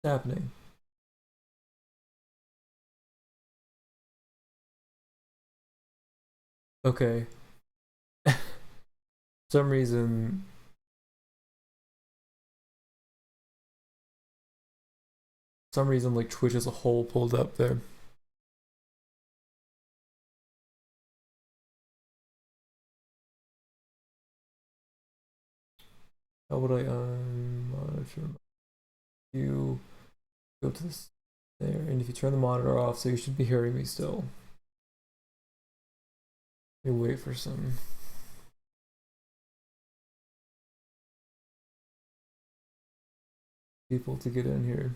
happening? Okay. Some reason like Twitch as a whole pulled up there. How would I monitor you? Go to this there, and if you turn the monitor off, so you should be hearing me still. You wait for some people to get in here.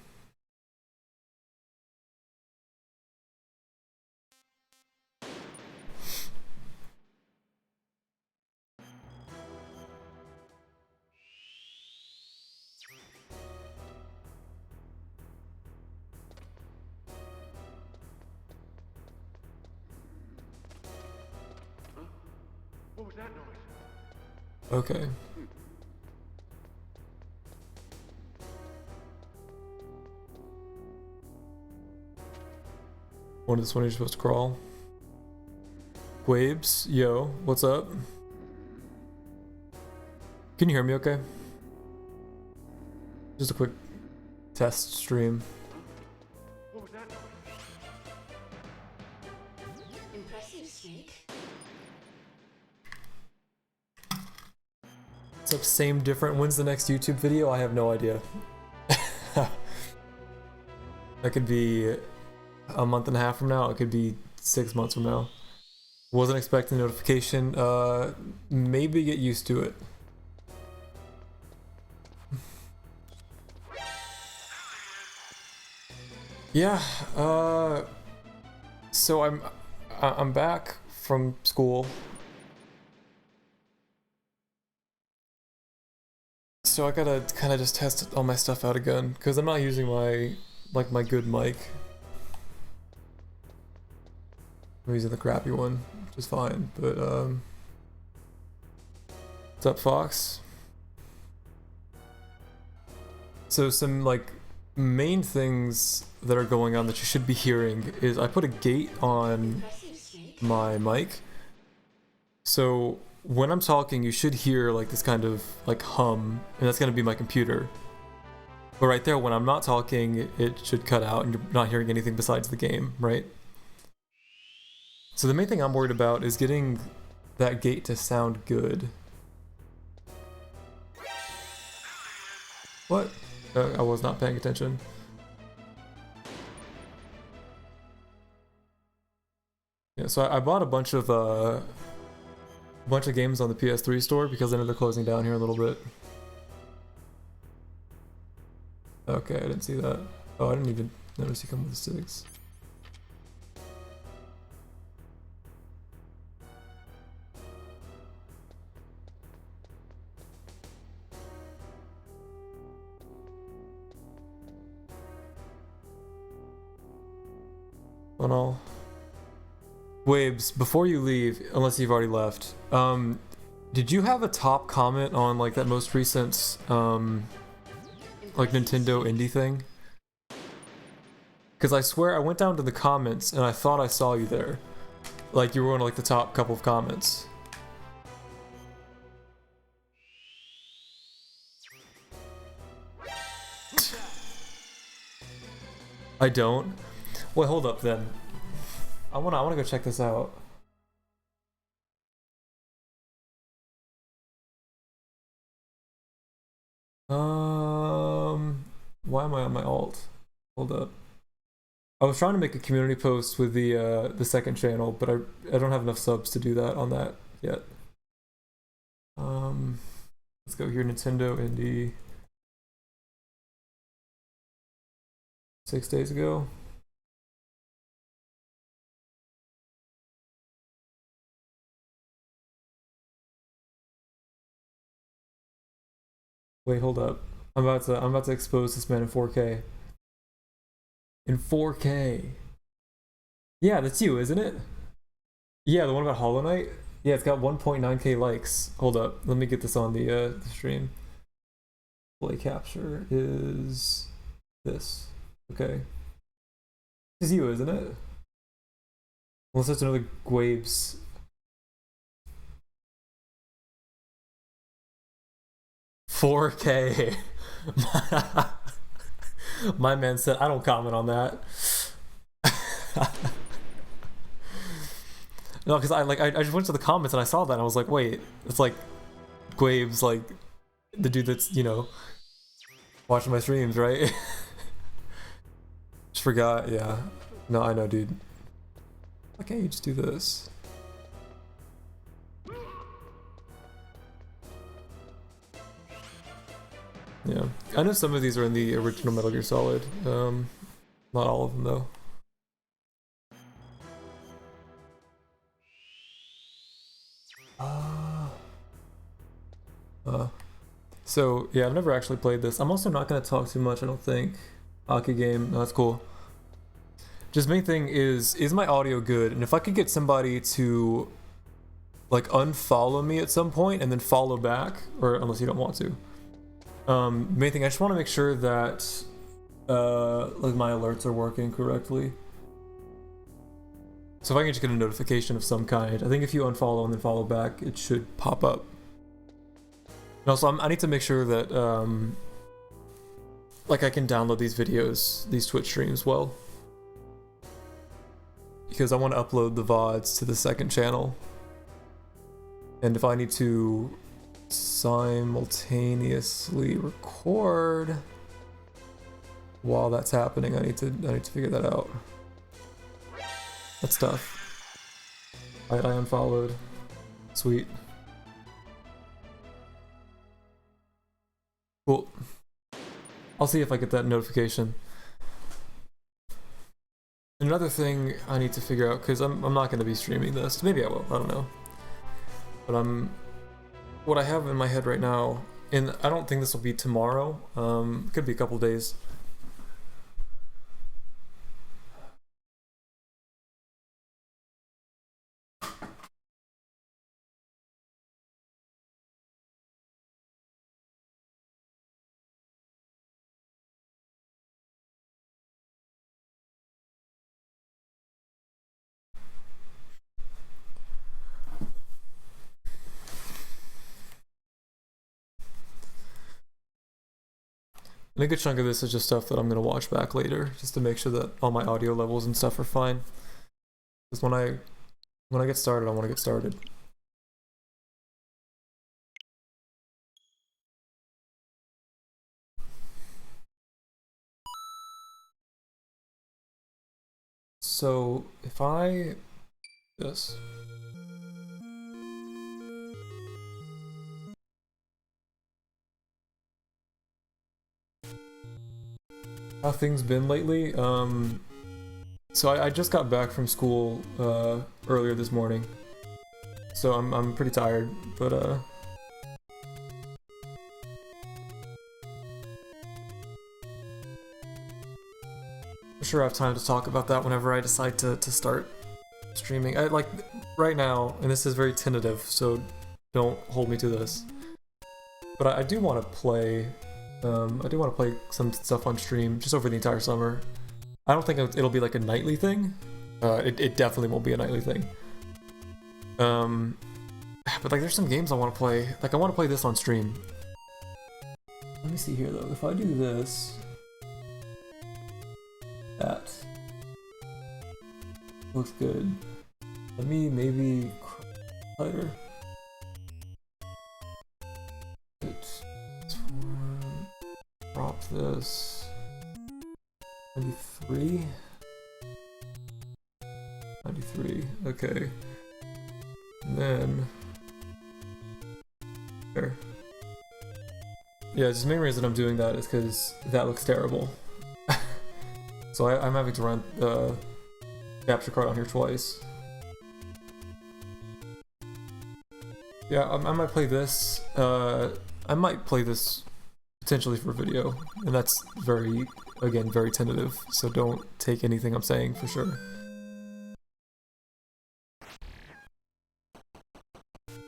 What was that noise? Okay. When is when you're supposed to crawl? Waves, yo, what's up? Can you hear me okay? Just a quick test stream. What was that noise? Impressive, Snake. What's up, same different? When's the next YouTube video? I have no idea. That could be a month and a half from now. It could be 6 months from now. Wasn't expecting a notification. Maybe get used to it. Yeah, so I'm back from school. So I gotta kind of just test all my stuff out again, because I'm not using my good mic. I'm using the crappy one, which is fine, but what's up, Fox? So some like main things that are going on that you should be hearing is I put a gate on my mic. So when I'm talking, you should hear like this kind of like hum, and that's gonna be my computer. But right there, when I'm not talking, it should cut out and you're not hearing anything besides the game, right? So the main thing I'm worried about is getting that gate to sound good. What? I was not paying attention. Yeah, so I bought a bunch of games on the PS3 store because I know they're closing down here a little bit. Okay, I didn't see that. Oh, I didn't even notice you come with the sticks. On all. Waves, before you leave, unless you've already left, did you have a top comment on like that most recent like Nintendo indie thing? Because I swear I went down to the comments and I thought I saw you there. Like you were one of like the top couple of comments. I don't. Wait, hold up then. I wanna go check this out. Why am I on my alt? Hold up. I was trying to make a community post with the second channel, but I don't have enough subs to do that on that yet. Let's go here, Nintendo Indie. 6 days ago. Wait, hold up. I'm about to expose this man in 4K. In 4K. Yeah, that's you, isn't it? Yeah, the one about Hollow Knight. Yeah, it's got 1.9k likes. Hold up, let me get this on the stream. Play capture is This. Okay. This is you, isn't it? Unless it's another Gwabes. $4K. My man said, I don't comment on that. No, because I just went to the comments and I saw that and I was like, wait, it's like Gwabes, like the dude that's, you know, watching my streams, right? Just forgot, yeah. No, I know, dude. Why can't you just do this? Yeah, I know some of these are in the original Metal Gear Solid. Not all of them though. So yeah, I've never actually played this. I'm also not gonna talk too much, I don't think. Aki game, no, that's cool. Just main thing is my audio good? And if I could get somebody to like unfollow me at some point and then follow back, or unless you don't want to. Main thing, I just want to make sure that like my alerts are working correctly. So if I can just get a notification of some kind, I think if you unfollow and then follow back, it should pop up. And also, I need to make sure that like I can download these videos, these Twitch streams well, because I want to upload the VODs to the second channel. And if I need to simultaneously record while that's happening, I need to figure that out. That's tough. Alright, I unfollowed. Sweet. Cool. I'll see if I get that notification. Another thing I need to figure out, because I'm not going to be streaming this. Maybe I will, I don't know. But what I have in my head right now, and I don't think this will be tomorrow, could be a couple days. And a good chunk of this is just stuff that I'm going to watch back later, just to make sure that all my audio levels and stuff are fine. Because when I get started, I want to get started. So if I this. How things been lately? So I just got back from school earlier this morning, so I'm pretty tired, but I'm sure I have time to talk about that whenever I decide to start streaming. I like right now, and this is very tentative, so don't hold me to this. But I do want to play. I do want to play some stuff on stream just over the entire summer. I don't think it'll be like a nightly thing. It definitely won't be a nightly thing. But like there's some games I want to play. Like I want to play this on stream. Let me see here though. If I do this, that looks good. Let me maybe tighter. Drop this. 93. 93. Okay. And then there. Yeah, just the main reason I'm doing that is because that looks terrible. So I'm having to run the capture card on here twice. Yeah, I might play this. I might play this potentially for video, and that's very, again, very tentative, so don't take anything I'm saying for sure. The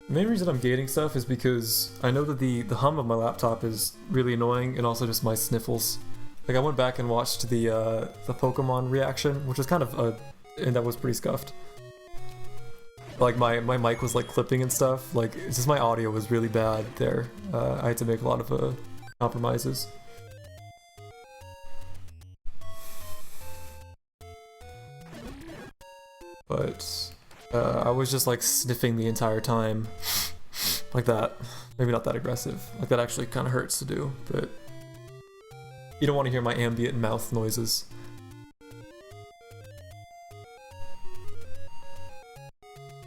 main reason I'm gating stuff is because I know that the hum of my laptop is really annoying, and also just my sniffles. Like I went back and watched the Pokemon reaction, which was kind of and that was pretty scuffed. Like my mic was like clipping and stuff. Like it's just my audio was really bad there. I had to make a lot of compromises. But I was just like sniffing the entire time, like that. Maybe not that aggressive. Like that actually kind of hurts to do, but you don't want to hear my ambient mouth noises.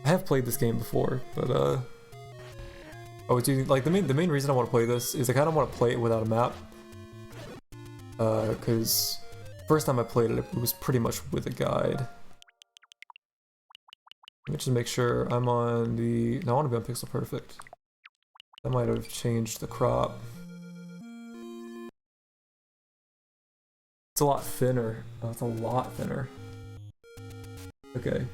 I have played this game before, but I was using like the main reason I want to play this is I kind of want to play it without a map. Because first time I played it, it was pretty much with a guide. Let me just make sure I'm on the. No, I want to be on Pixel Perfect. That might have changed the crop. It's a lot thinner. Oh, it's a lot thinner. Okay.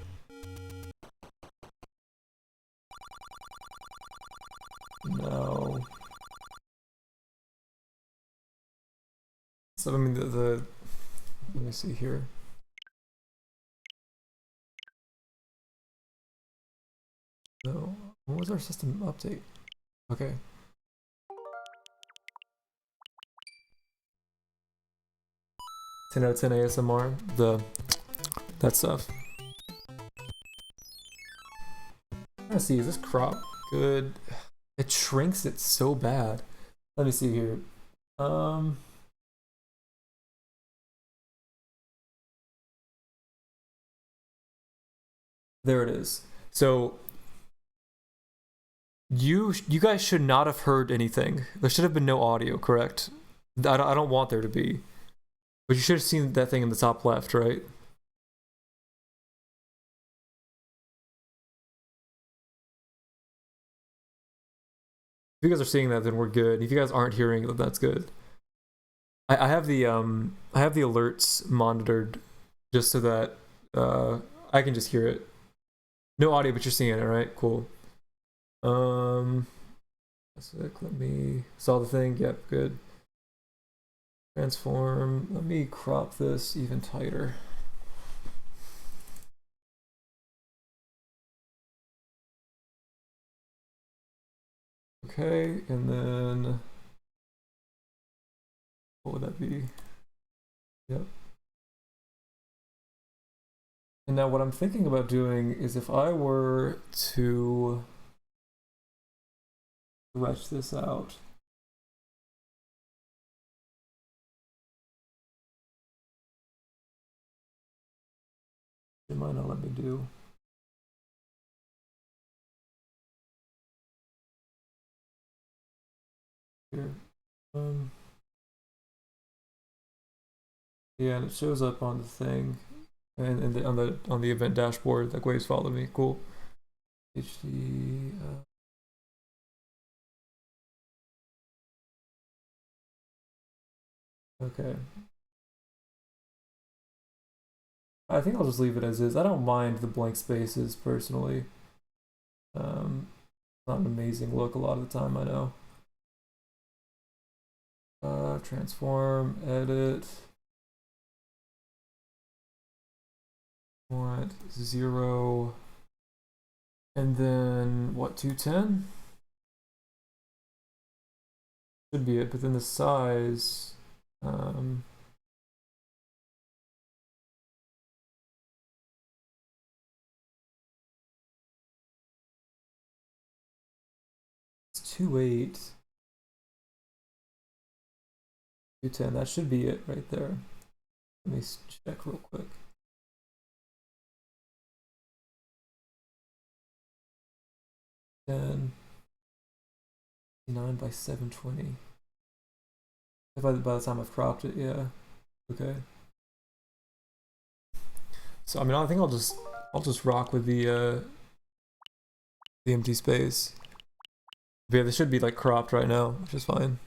No. So I mean the let me see here. No. What was our system update? Okay. 10 out of 10 ASMR. That stuff. Let's see, is this crop good? It shrinks it so bad. Let me see here. There it is. So you guys should not have heard anything. There should have been no audio, correct? I don't want there to be. But you should have seen that thing in the top left, right? If you guys are seeing that, then we're good. If you guys aren't hearing it, then that's good. I have the alerts monitored just so that I can just hear it. No audio, but you're seeing it, right? Cool. That's it. Let me saw the thing. Yep, good. Transform. Let me crop this even tighter. Okay, and then what would that be? Yep. And now what I'm thinking about doing is if I were to stretch this out. It might not let me do. Here. Yeah, and it shows up on the thing, and on the event dashboard. Like Waves follow me. Cool. HD. Okay. I think I'll just leave it as is. I don't mind the blank spaces personally. Not an amazing look a lot of the time, I know. Transform, edit. Want 0. And then what, 210? Should be it, but then the size. It's 28. 210, that should be it right there. Let me check real quick. Then 9 by 720. By the time I've cropped it, yeah. Okay. So I mean, I think I'll just rock with the empty space. But yeah, this should be like cropped right now, which is fine.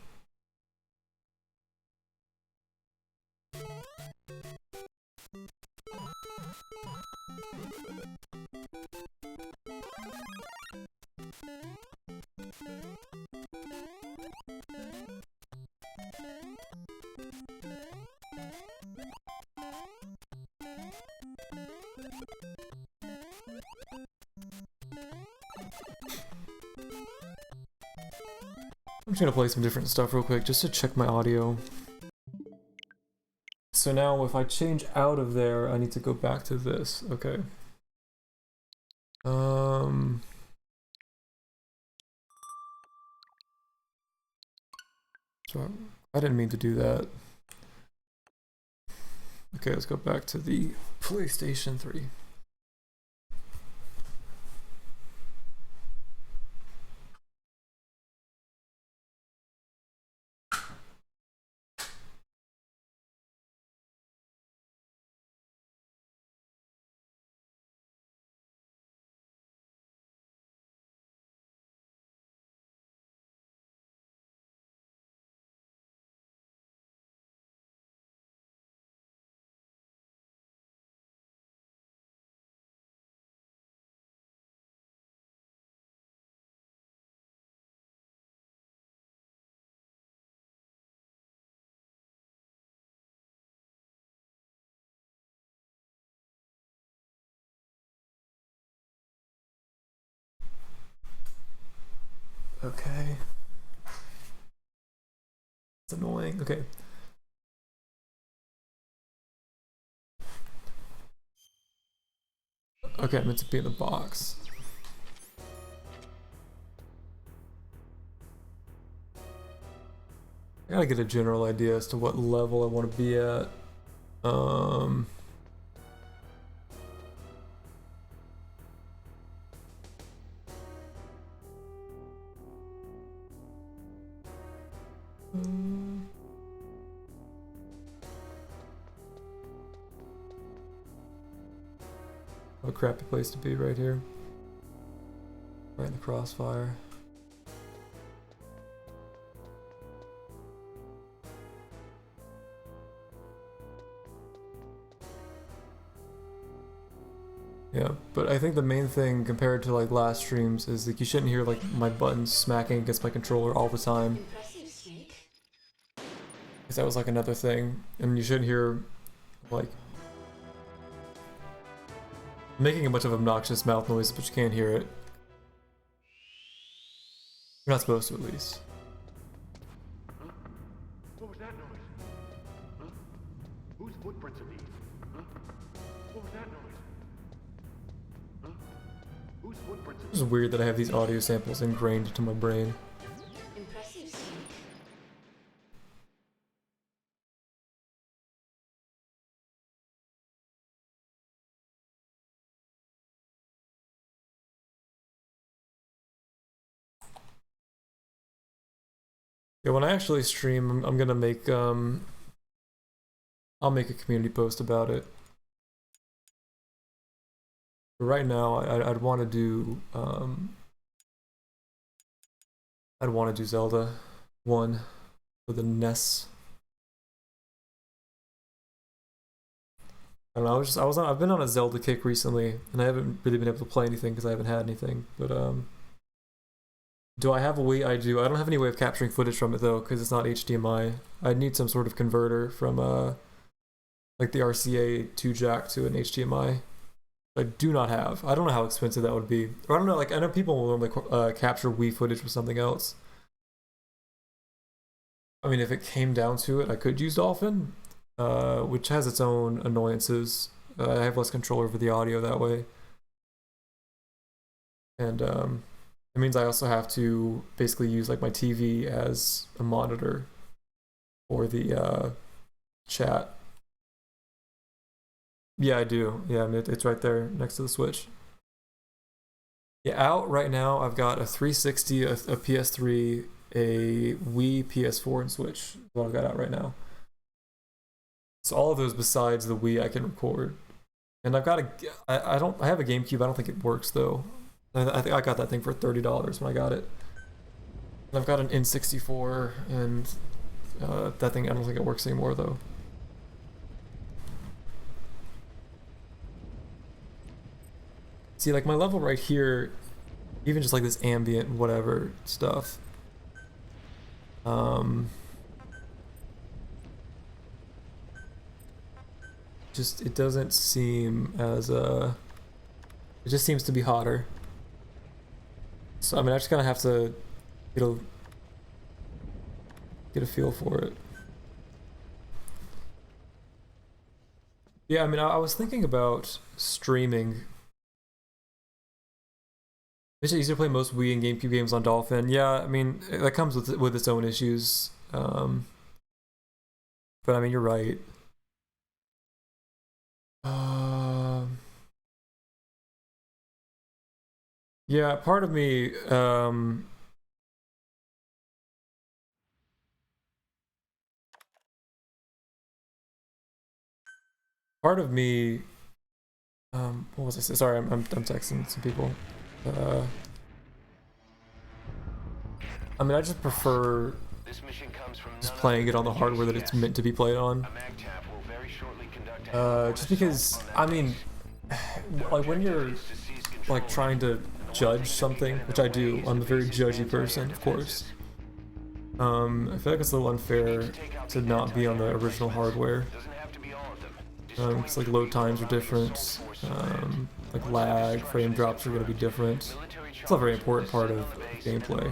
I'm just gonna play some different stuff real quick just to check my audio. So now if I change out of there, I need to go back to this. Okay. So I didn't mean to do that. Okay, let's go back to the PlayStation 3. Okay. It's annoying. Okay. Okay, I meant to be in the box. I gotta get a general idea as to what level I want to be at. What a crappy place to be right here. Right in the crossfire. Yeah, but I think the main thing compared to like last streams is like you shouldn't hear like my buttons smacking against my controller all the time. Impressive, Snake. Because that was like another thing. And you shouldn't hear like making a bunch of obnoxious mouth noises, but you can't hear it. You're not supposed to, at least. Huh? What was that noise? Huh? Whose footprints are these? Huh? What was that noise? Huh? Whose footprints are It's just weird that I have these audio samples ingrained into my brain. Impressive, Snake. Yeah, when I actually stream, I'm gonna make I'll make a community post about it. But right now, I'd want to do I'd want to do Zelda 1 for the NES. I don't know. I've been on a Zelda kick recently, and I haven't really been able to play anything because I haven't had anything. But do I have a way? I do. I don't have any way of capturing footage from it though, because it's not HDMI. I'd need some sort of converter from like the RCA 2 jack to an HDMI. I do not have. I don't know how expensive that would be. Or I don't know. Like I know people will normally capture Wii footage with something else. I mean, if it came down to it, I could use Dolphin, which has its own annoyances. I have less control over the audio that way, and it means I also have to basically use like my TV as a monitor for the chat. Yeah, I do. Yeah, I mean, it's right there next to the Switch. Yeah, out right now, I've got a 360, a PS3, a Wii, PS4, and Switch. Is what I've got out right now. So all of those besides the Wii, I can record. And I've got I have a GameCube. I don't think it works though. I think I got that thing for $30 when I got it. And I've got an N64, and that thing, I don't think it works anymore though. See, like my level right here, even just like this ambient whatever stuff, just it doesn't seem as it just seems to be hotter. So I mean, I just kind of have to, get a feel for it. Yeah, I mean, I was thinking about streaming. It's easier to play most Wii and GameCube games on Dolphin. Yeah, I mean, that comes with its own issues. But I mean, you're right. Yeah, part of me, what was I saying? Sorry, I'm texting some people. I mean, I just prefer just playing it on the hardware that it's meant to be played on. Just because, I mean, like when you're like trying to judge something, which I do, I'm a very judgy person, of course. I feel like it's a little unfair to not be on the original hardware. It's like load times are different, like lag, frame drops are going to be different. It's a very important part of gameplay.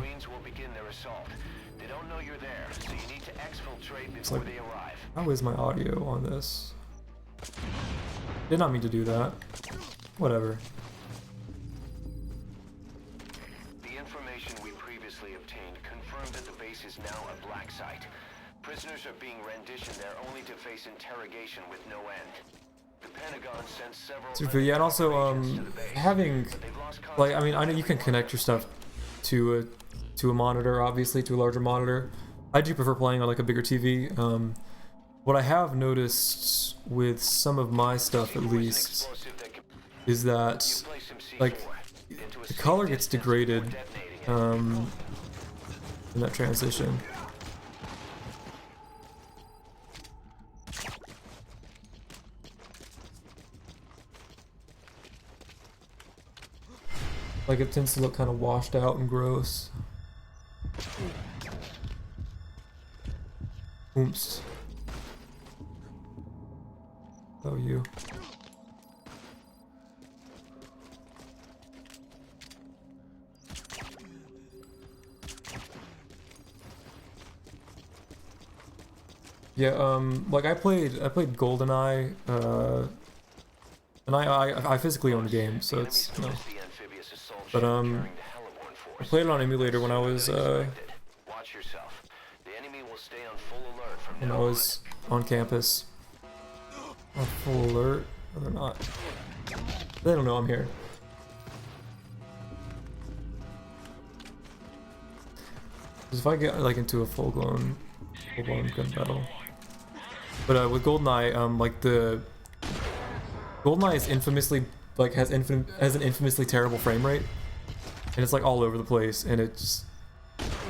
It's like, how is my audio on this? Did not mean to do that. Whatever. The information we previously obtained confirmed that the base is now a black site. Prisoners are being renditioned there only to face interrogation with no end. The Pentagon sent several... Yeah, and also, having, like, I mean, I know you can connect your stuff to a monitor, obviously, to a larger monitor. I do prefer playing on, like, a bigger TV. What I have noticed with some of my stuff, at least, is that, like, the color gets degraded, in that transition. Like, it tends to look kind of washed out and gross. Oops. Oh, you. Yeah, like I played GoldenEye, and I physically own the game, so it's, you know. But I played it on emulator when I was on campus. On full alert. No, they're not. They don't know I'm here. Because if I get like into a full-blown gun battle. But with GoldenEye, like the GoldenEye is infamously has an infamously terrible frame rate, and it's like all over the place. And it's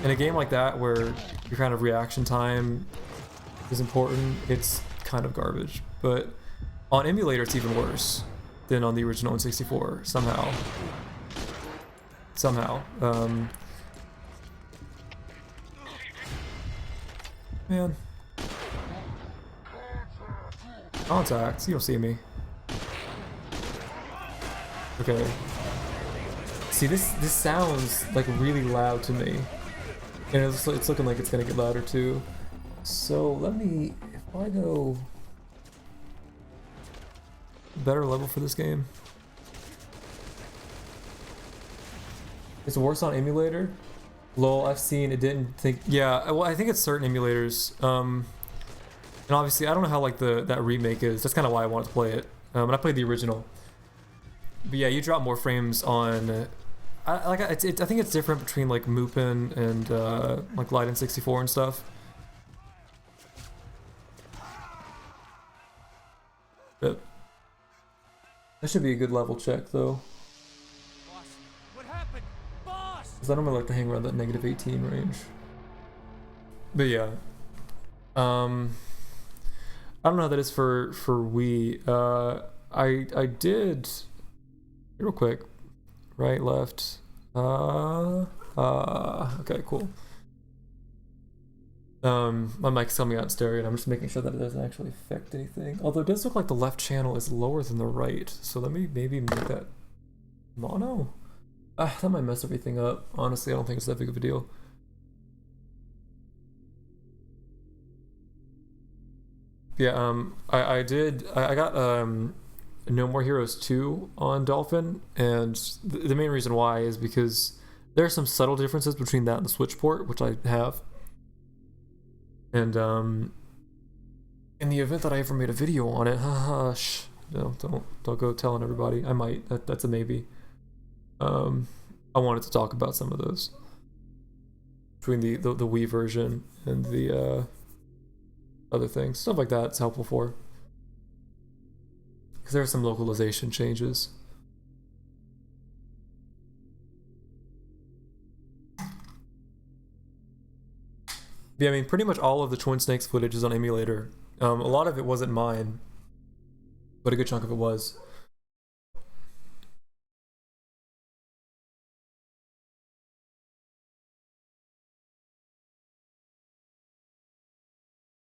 in a game like that where your kind of reaction time is important, it's kind of garbage. But on emulator, it's even worse than on the original N64 somehow. Man. Contact, you don't see me. Okay. See, this sounds like really loud to me. And it's looking like it's gonna get louder too. So let me, if I go better level for this game. It's worse on emulator. Lol, I've seen it didn't think, yeah, well I think it's certain emulators. And obviously I don't know how like that remake is. That's kind of why I wanted to play it. And I played the original. But yeah, you drop more frames on. I think it's different between like Mupen and like Leiden 64 and stuff. But that should be a good level check though. Boss, what happened? Boss! Because I normally like to hang around that -18 range. But yeah, I don't know how that is for Wii. I did real quick. Right, left. Okay, cool. My mic's coming out in stereo, and I'm just making sure that it doesn't actually affect anything. Although it does look like the left channel is lower than the right, so let me maybe make that mono. That might mess everything up. Honestly, I don't think it's that big of a deal. Yeah, I got No More Heroes 2 on Dolphin, and the main reason why is because there are some subtle differences between that and the Switch port, which I have. And in the event that I ever made a video on it, hush, no, don't go telling everybody. I might. That's a maybe. I wanted to talk about some of those between the Wii version and the other things. Stuff like that it's helpful for, because there are some localization changes. Yeah, I mean, pretty much all of the Twin Snakes footage is on emulator. A lot of it wasn't mine, but a good chunk of it was.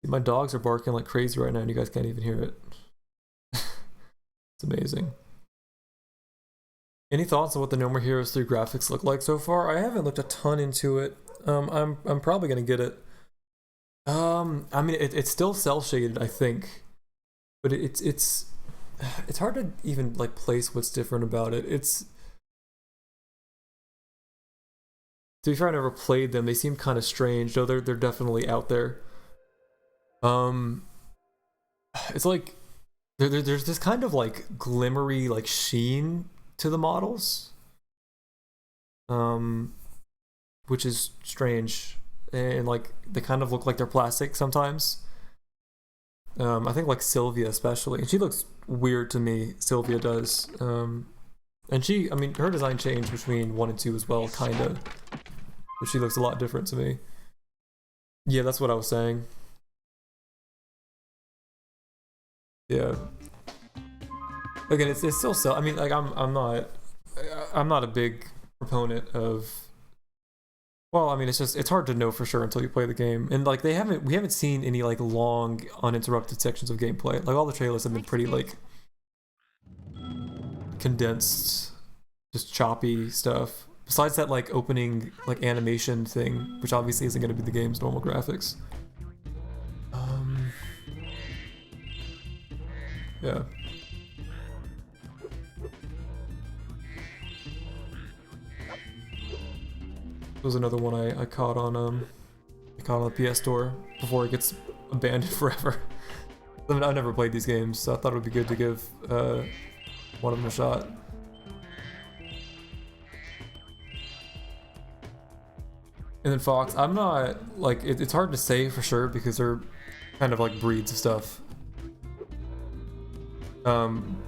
My dogs are barking like crazy right now and you guys can't even hear it. It's amazing. Any thoughts on what the No More Heroes 3 graphics look like so far? I haven't looked a ton into it. I'm probably gonna get it. I mean, it's still cell shaded, I think, but it's hard to even like place what's different about it. To be fair, I never played them. They seem kind of strange, though they're definitely out there. It's like there's this kind of like glimmery like sheen to the models, which is strange, and like they kind of look like they're plastic sometimes. I think like Sylvia especially, and she looks weird to me. Sylvia does, and I mean, her design changed between 1 and 2 as well, kinda, but she looks a lot different to me. Yeah, that's what I was saying. Yeah. Again, it's still so. I mean, like I'm not a big proponent of. Well, I mean, it's hard to know for sure until you play the game, and like we haven't seen any like long uninterrupted sections of gameplay. Like all the trailers have been pretty like condensed, just choppy stuff. Besides that like opening like animation thing, which obviously isn't going to be the game's normal graphics. Yeah. There was another one I caught on the PS Store before it gets abandoned forever. I mean, I've never played these games, so I thought it would be good to give one of them a shot. And then Fox, I'm not like it's hard to say for sure because they're kind of like breeds of stuff.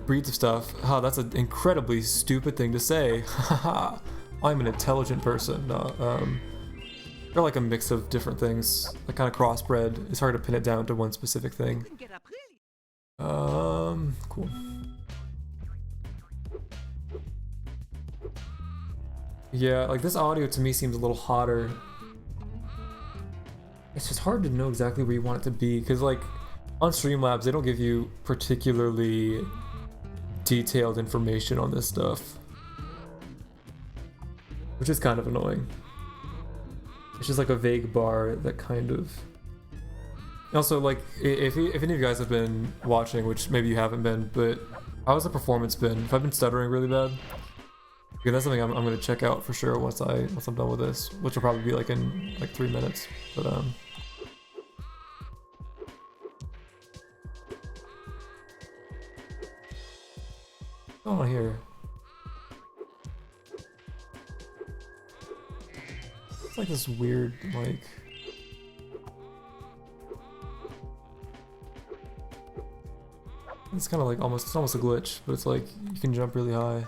Breeds of stuff. That's an incredibly stupid thing to say. I'm an intelligent person. They're like a mix of different things, like kind of crossbred. It's hard to pin it down to one specific thing. Cool. Yeah, like this audio to me seems a little hotter. It's just hard to know exactly where you want it to be, because like on Streamlabs, they don't give you particularly detailed information on this stuff, which is kind of annoying. It's just like a vague bar that kind of... Also, like, if any of you guys have been watching, which maybe you haven't been, but how's the performance been? If I've been stuttering really bad, because that's something I'm going to check out for sure once I'm done with this, which will probably be like in like 3 minutes. But what's going on here? It's like this weird, like... It's kind of like it's almost a glitch, but it's like you can jump really high.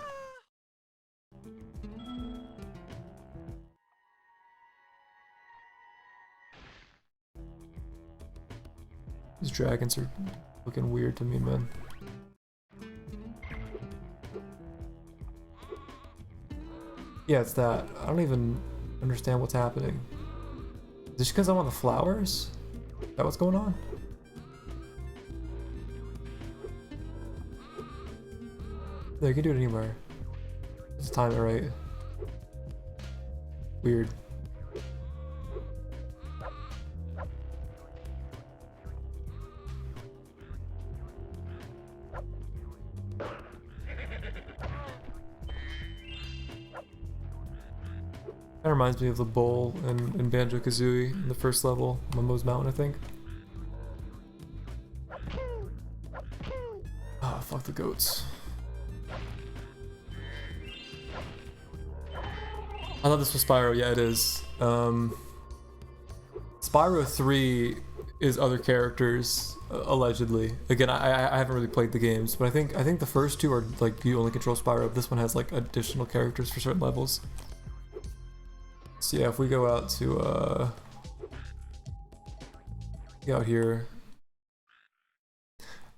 These dragons are looking weird to me, man. Yeah, it's that. I don't even understand what's happening. Is it just because I'm on the flowers? Is that what's going on? No, you can do it anywhere. Just time it right. Weird. That reminds me of the bowl in Banjo-Kazooie in the first level, Momo's Mountain, I think. Ah, fuck the goats. I thought this was Spyro. Yeah, it is. Spyro 3 is other characters, allegedly. Again, I haven't really played the games, but I think the first two are like you only control Spyro. This one has like additional characters for certain levels. So yeah, if we go out to go out here.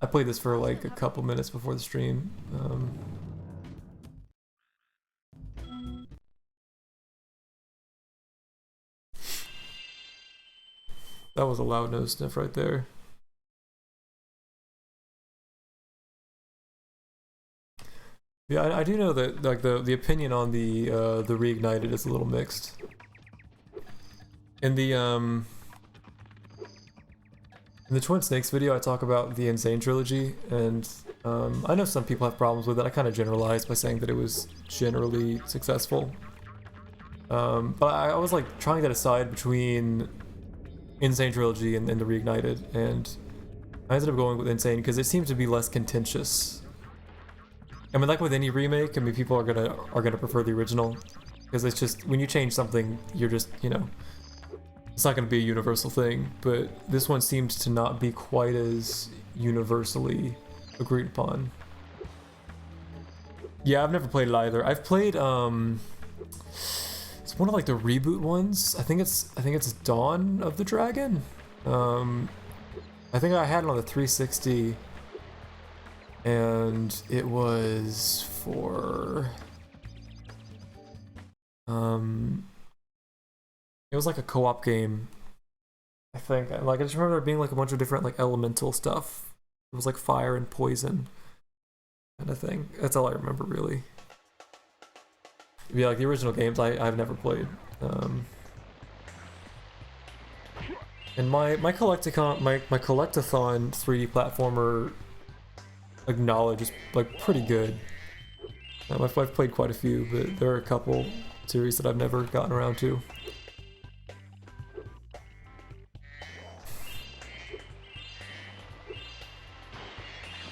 I played this for like a couple minutes before the stream. That was a loud nose sniff right there. Yeah, I do know that like the opinion on the Reignited is a little mixed. In the Twin Snakes video, I talk about the Insane trilogy, and I know some people have problems with it. I kind of generalized by saying that it was generally successful. But I was like trying to decide between Insane trilogy and the Reignited, and I ended up going with Insane because it seems to be less contentious. I mean, like with any remake, I mean, people are gonna prefer the original because it's just when you change something, you're just, you know, it's not gonna be a universal thing. But this one seems to not be quite as universally agreed upon. Yeah, I've never played it either. I've played it's one of like the reboot ones. I think it's Dawn of the Dragon. I think I had it on the 360. And it was for it was like a co-op game, I think. Like I just remember there being like a bunch of different like elemental stuff. It was like fire and poison kind of thing. That's all I remember really. Yeah, like the original games I've never played. And my collectathon 3D platformer like knowledge is like pretty good. I've played quite a few, but there are a couple series that I've never gotten around to.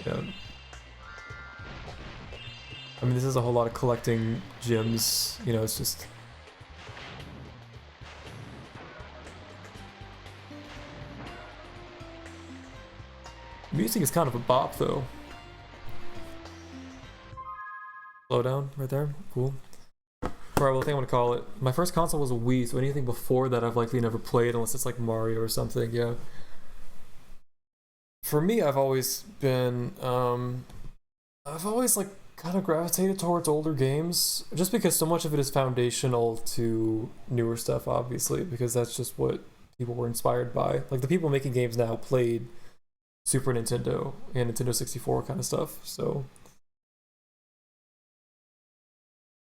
Yeah. I mean, this is a whole lot of collecting gems, you know, it's just... Music is kind of a bop, though. Slow down right there. Cool. Alright, well, I think I'm gonna call it. My first console was a Wii, so anything before that I've likely never played unless it's like Mario or something, yeah. For me, I've always been, I've always like kind of gravitated towards older games, just because so much of it is foundational to newer stuff, obviously, because that's just what people were inspired by. Like the people making games now played Super Nintendo and Nintendo 64 kind of stuff, so...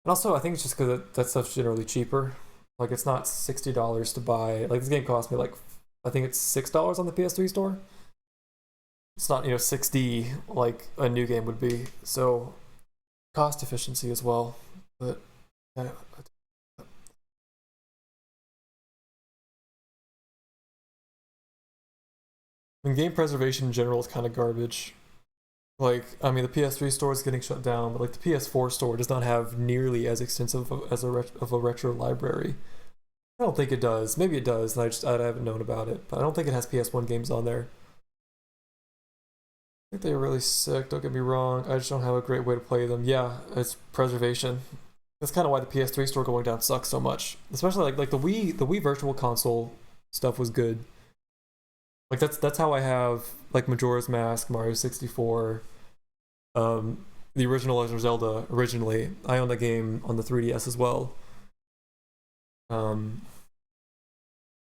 And also, I think it's just because that stuff's generally cheaper. Like, it's not $60 to buy. Like, this game cost me, like, I think it's $6 on the PS3 store. It's not, you know, $60 like a new game would be. So, cost efficiency as well. But, yeah. And game preservation in general is kind of garbage. Like, I mean, the PS3 store is getting shut down, but like the PS4 store does not have nearly as extensive as a retro library. I don't think it does. Maybe it does, and I haven't known about it. But I don't think it has PS1 games on there. I think they're really sick. Don't get me wrong. I just don't have a great way to play them. Yeah, it's preservation. That's kind of why the PS3 store going down sucks so much. Especially like the Wii Virtual Console stuff was good. Like that's how I have like Majora's Mask, Mario 64, the original Legend of Zelda originally. I own the game on the 3DS as well.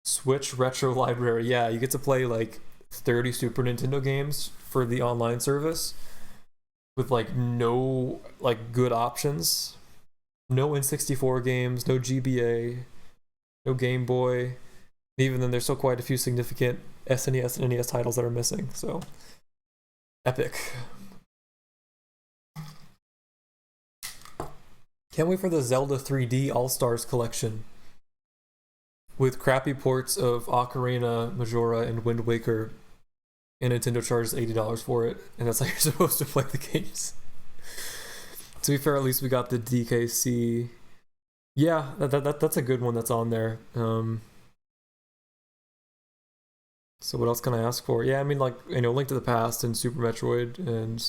Switch Retro Library, yeah, you get to play like 30 Super Nintendo games for the online service with like no like good options. No N64 games, no GBA, no Game Boy. Even then, there's still quite a few significant SNES and NES titles that are missing, so epic. Can't wait for the Zelda 3D All-Stars collection. with crappy ports of Ocarina, Majora, and Wind Waker, and Nintendo charges $80 for it, and that's how you're supposed to play the games. To be fair, at least we got the DKC. Yeah, that's a good one that's on there. So what else can I ask for? Yeah, I mean, like, you know, Link to the Past and Super Metroid and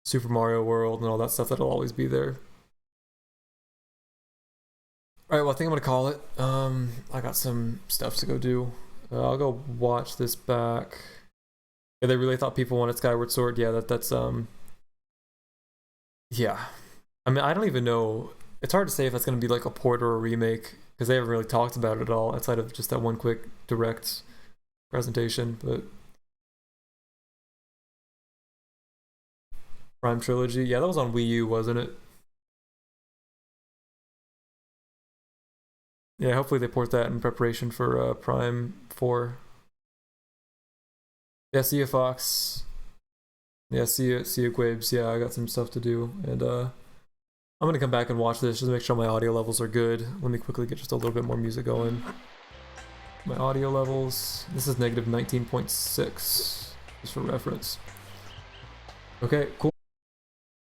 Super Mario World and all that stuff, that'll always be there. Alright, well, I think I'm gonna call it. I got some stuff to go do. I'll go watch this back. Yeah, they really thought people wanted Skyward Sword. Yeah, that's yeah. I mean, I don't even know. It's hard to say if that's gonna be like a port or a remake because they haven't really talked about it at all outside of just that one quick direct presentation. But Prime Trilogy, yeah, that was on Wii U, wasn't it? Yeah, hopefully they port that in preparation for Prime 4. Yeah, see you, Fox. Yeah, see you, Quabes. Yeah, I got some stuff to do, and I'm gonna come back and watch this just to make sure my audio levels are good. Let me quickly get just a little bit more music going. My audio levels. This is negative 19.6, just for reference. Okay, cool.